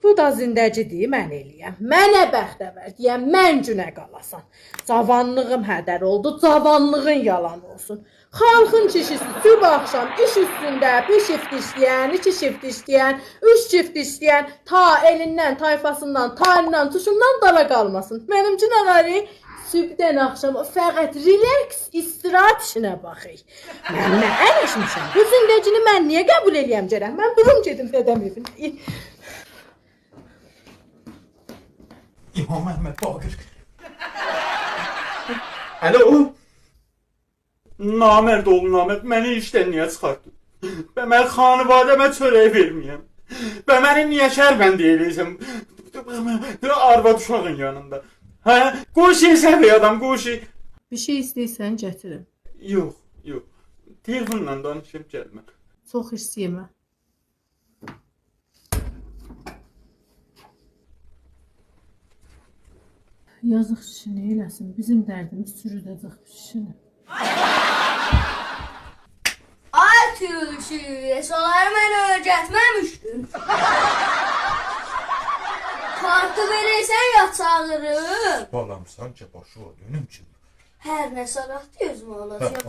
Bu da zindəcidir, mən eləyəm. Mənə bəxtəvər deyəm, mən günə qalasan. Cavanlığım hədər oldu, cavanlığın yalan olsun. Xalqın kişisi sübh axşam iş üstündə bir şift işləyən, 2 şift işləyən, 3 şift işləyən, ta elindən, tayfasından, tayından, tuşundan dala qalmasın. Mənimcin anarı sübhdən axşama fəqət relax, istirahat işinə baxır. Mən nə ələşmişəm? Bu zindəcini mən niyə qəbul eləyəm gərək? Mən durum gedim dədəm evində. İmam Məhəmməd Baqir. Alo. Namərd oğlu namərd, məni işdən niyə çıxartdın? Və mən xanivadəmə çörək verməyəm. Və məni niyə şərbəndi eləyəcəm? Arvad uşağın yanında. Hə? Qoşu səviy adam, qoşu. Bir şey istəyirsən, gətirim. Yox, yox. Telefonla danışım gəlmə. Çox istəyirəm. Yazıq kişi nə eləsin? Bizim dərdimiz sürüdəcək kişini. Ay tülkü, esaları mənə öyrətməmişdin. Kartı verirsən ya çağırım. Balam sanki başı o dönüm kimi. Hər nə sarat gözümə olacaq.